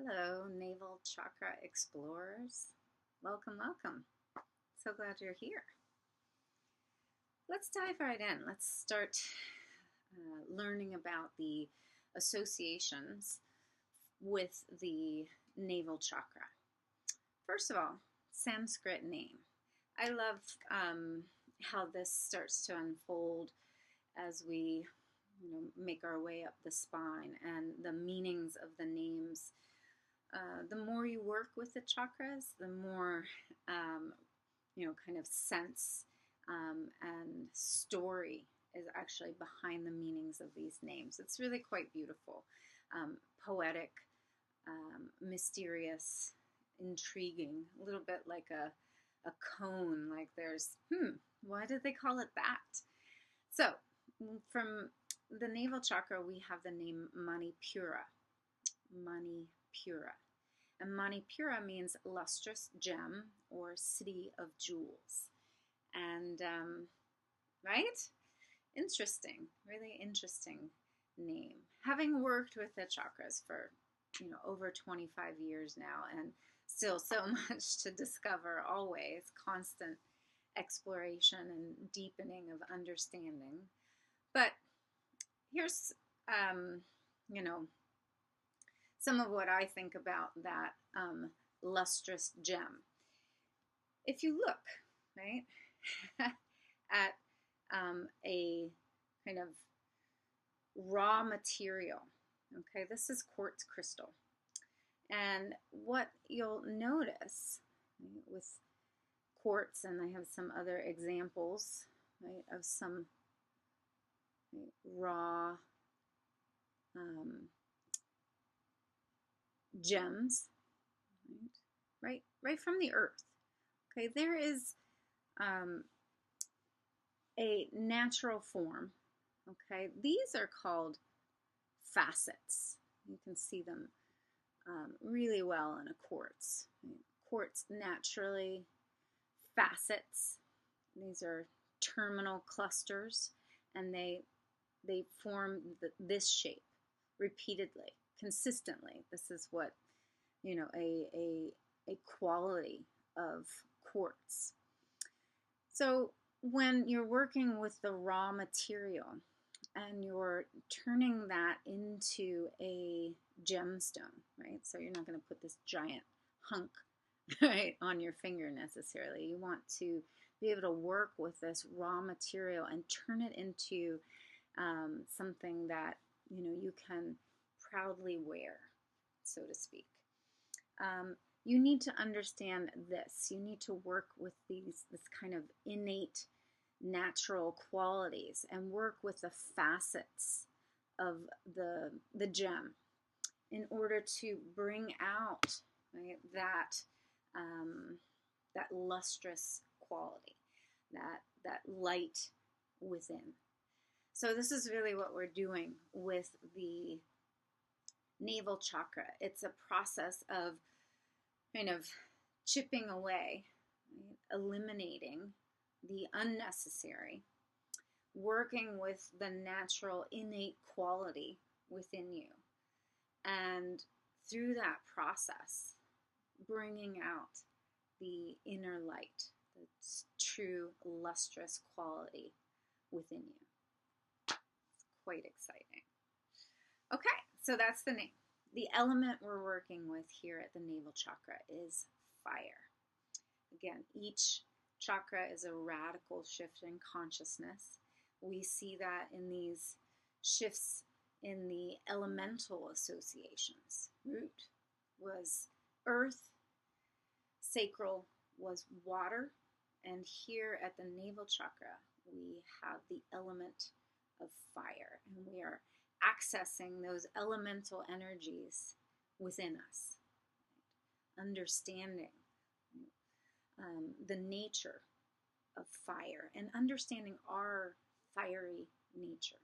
Hello, Navel Chakra Explorers. Welcome, welcome. So glad you're here. Let's dive right in. Let's start learning about the associations with the navel chakra. First of all, Sanskrit name. I love how this starts to unfold as we make our way up the spine and the meanings of the names. The more you work with the chakras, the more, kind of sense and story is actually behind the meanings of these names. It's really quite beautiful, poetic, mysterious, intriguing, a little bit like a cone, like there's, why did they call it that? So, from the navel chakra, we have the name Manipura. Manipura. And Manipura means lustrous gem or city of jewels. And, right? Interesting, really interesting name. Having worked with the chakras for, over 25 years now, and still so much to discover always, constant exploration and deepening of understanding. But here's, some of what I think about that lustrous gem. If you look, right, at a kind of raw material, okay, this is quartz crystal. And what you'll notice, right, with quartz, and I have some other examples, right, of some raw gems, right from the earth. Okay, there is a natural form. Okay, these are called facets. You can see them really well in a quartz. Quartz naturally facets. These are terminal clusters, and they form this shape repeatedly, consistently. This is what, a quality of quartz. So when you're working with the raw material and you're turning that into a gemstone, right? So you're not going to put this giant hunk, right, on your finger necessarily. You want to be able to work with this raw material and turn it into something that you can proudly wear, so to speak. You need to understand this. You need to work with this kind of innate natural qualities and work with the facets of the gem in order to bring out, right, that lustrous quality, that light within. So this is really what we're doing with the navel chakra. It's a process of kind of chipping away, right, eliminating the unnecessary, working with the natural innate quality within you. And through that process, bringing out the inner light, the true lustrous quality within you. Quite exciting. Okay, so that's the name. The element we're working with here at the navel chakra is fire. Again, each chakra is a radical shift in consciousness. We see that in these shifts in the elemental associations. Root was earth, sacral was water, and here at the navel chakra we have the element of fire, and we are accessing those elemental energies within us, understanding the nature of fire and understanding our fiery nature.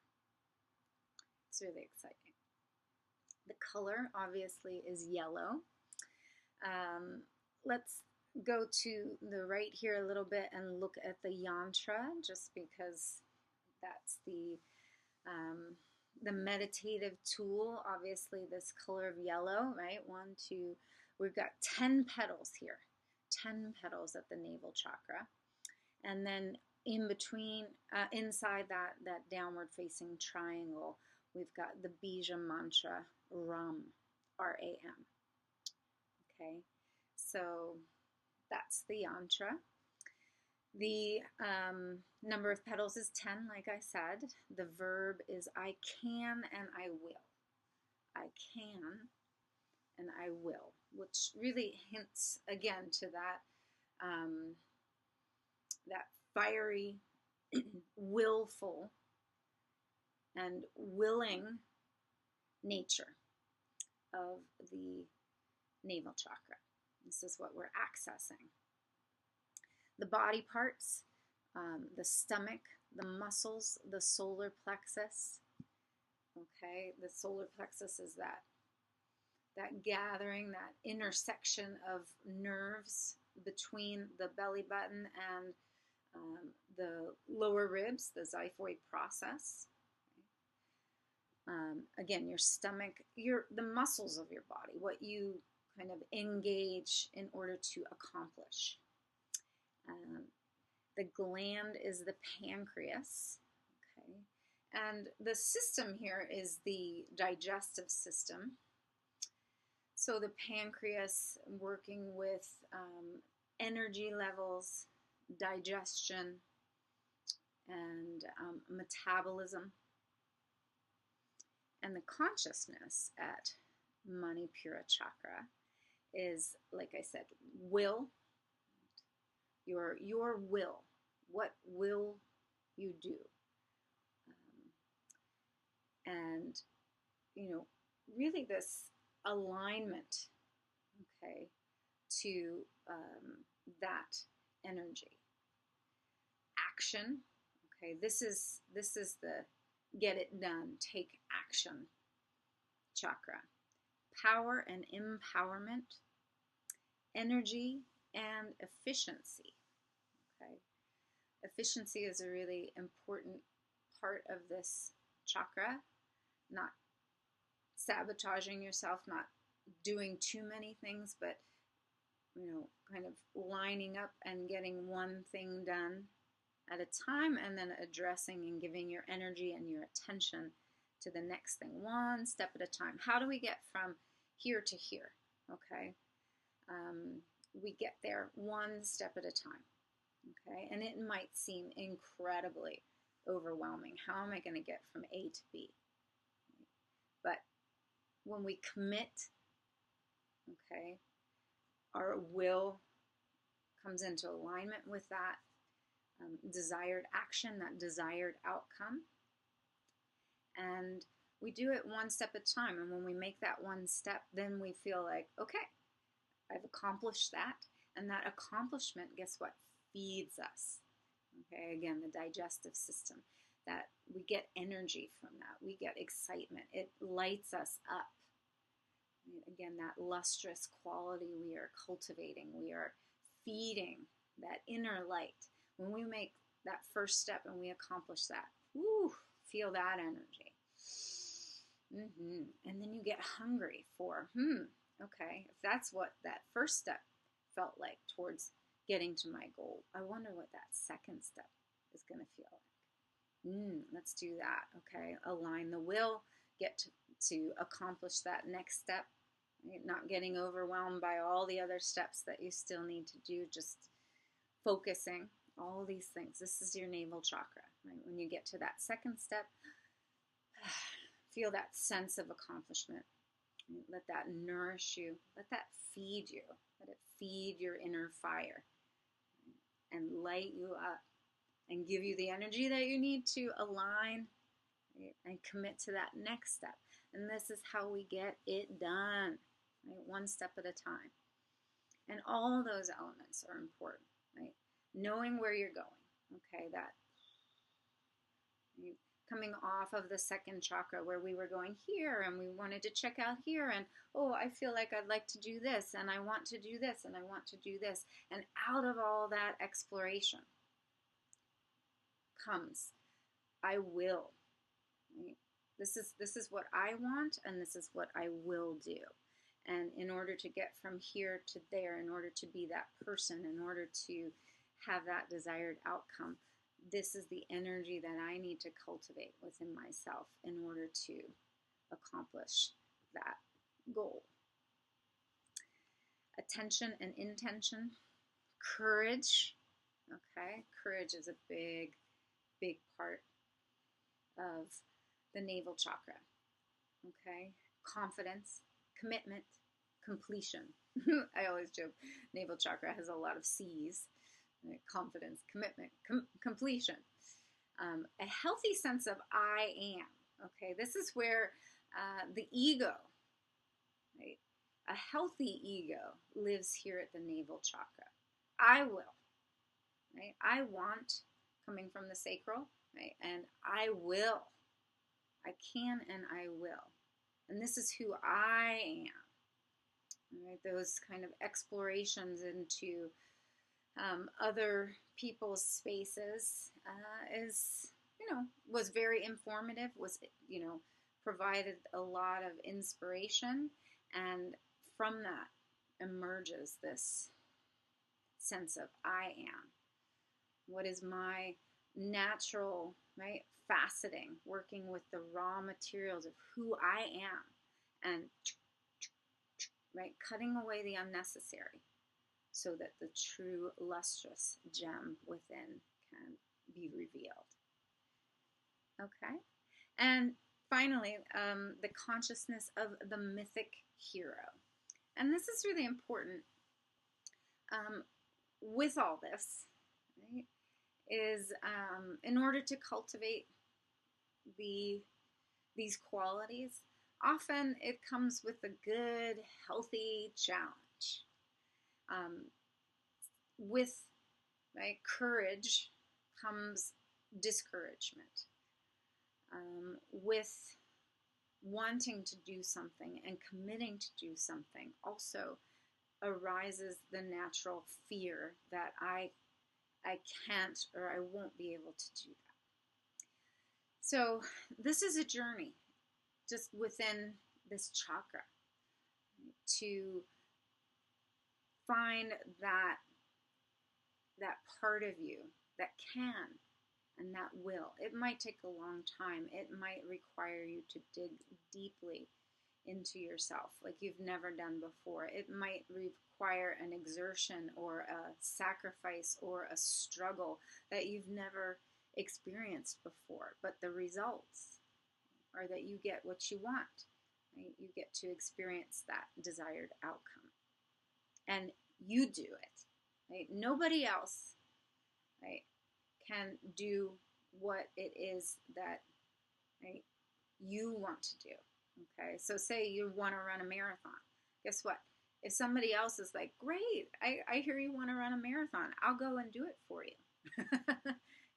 It's really exciting. The color obviously is yellow. Let's go to the right here a little bit and look at the yantra, just because that's the the meditative tool, obviously this color of yellow, right? 1, 2, we've got 10 petals here, 10 petals at the navel chakra. And then in between, inside that downward facing triangle, we've got the Bija mantra, Ram, R-A-M. Okay, so that's the yantra. The number of petals is 10, like I said. The verb is I can and I will. I can and I will, which really hints again to that fiery, willful, and willing nature of the navel chakra. This is what we're accessing. The body parts, the stomach, the muscles, the solar plexus. Okay, the solar plexus is that gathering, that intersection of nerves between the belly button and the lower ribs, the xiphoid process. Again, your stomach, the muscles of your body, what you kind of engage in order to accomplish. The gland is the pancreas, okay? And the system here is the digestive system. So the pancreas working with energy levels, digestion, and metabolism. And the consciousness at Manipura chakra is, like I said, will. Your will. What will you do? And, really this alignment, okay, to that energy. Action, okay, this is the get it done, take action chakra. Power and empowerment, energy and efficiency. Okay, efficiency is a really important part of this chakra. Not sabotaging yourself, not doing too many things, but kind of lining up and getting one thing done at a time, and then addressing and giving your energy and your attention to the next thing, one step at a time. How do we get from here to here? Okay, we get there one step at a time. Okay, and it might seem incredibly overwhelming. How am I going to get from A to B? But when we commit, okay, our will comes into alignment with that desired action, that desired outcome. And we do it one step at a time. And when we make that one step, then we feel like, okay, I've accomplished that. And that accomplishment, guess what, feeds us. Okay, again, the digestive system. That we get energy from that. We get excitement. It lights us up. Again, that lustrous quality we are cultivating. We are feeding that inner light. When we make that first step and we accomplish that, woo, feel that energy. And then you get hungry for, okay, if that's what that first step felt like towards getting to my goal, I wonder what that second step is going to feel like. Let's do that, okay? Align the will, get to accomplish that next step. Right? Not getting overwhelmed by all the other steps that you still need to do, just focusing. All these things. This is your navel chakra. Right? When you get to that second step, feel that sense of accomplishment. Let that nourish you. Let that feed you. Let it feed your inner fire and light you up and give you the energy that you need to align, right, and commit to that next step. And this is how we get it done, right? One step at a time. And all those elements are important, right? Knowing where you're going, okay, that coming off of the second chakra where we were going here and we wanted to check out here and, oh, I feel like I'd like to do this and I want to do this and I want to do this. And out of all that exploration comes, I will, right? This is what I want, and this is what I will do. And in order to get from here to there, in order to be that person, in order to have that desired outcome, this is the energy that I need to cultivate within myself in order to accomplish that goal. Attention and intention, courage. Okay, courage is a big, big part of the navel chakra. Okay, confidence, commitment, completion. I always joke, navel chakra has a lot of C's. Right? Confidence, commitment, completion. A healthy sense of I am. Okay, this is where the ego, right? A healthy ego lives here at the navel chakra. I will, right? I want, coming from the sacral, right? And I will. I can and I will. And this is who I am. Right? Those kind of explorations into other people's spaces is, was very informative, was, provided a lot of inspiration. And from that emerges this sense of I am. What is my natural, right, faceting, working with the raw materials of who I am, and right, cutting away the unnecessary so that the true lustrous gem within can be revealed. Okay? And finally, the consciousness of the mythic hero. And this is really important with all this, right, is in order to cultivate these qualities, often it comes with a good, healthy challenge. With, right, courage comes discouragement. With wanting to do something and committing to do something also arises the natural fear that I can't or I won't be able to do that. So this is a journey just within this chakra to find that part of you that can and that will. It might take a long time. It might require you to dig deeply into yourself like you've never done before. It might require an exertion or a sacrifice or a struggle that you've never experienced before. But the results are that you get what you want. Right? You get to experience that desired outcome. And you do it. Right? Nobody else, right, can do what it is that, right, you want to do. Okay, so say you want to run a marathon. Guess what? If somebody else is like, great, I hear you want to run a marathon, I'll go and do it for you.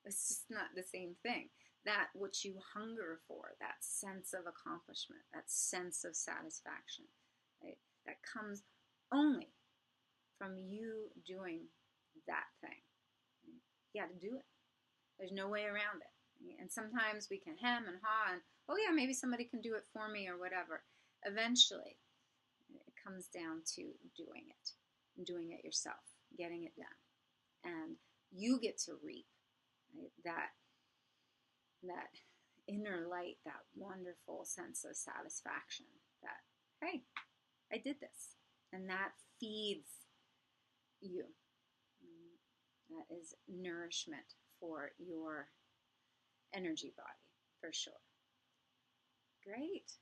It's just not the same thing. That what you hunger for, that sense of accomplishment, that sense of satisfaction, right, that comes only from you doing that thing. You got to do it. There's no way around it. And sometimes we can hem and haw and, oh yeah, maybe somebody can do it for me or whatever. Eventually, it comes down to doing it yourself, getting it done. And you get to reap, right, that inner light, that wonderful sense of satisfaction that, hey, I did this. And that feeds you. That is nourishment for your energy body, for sure. Great.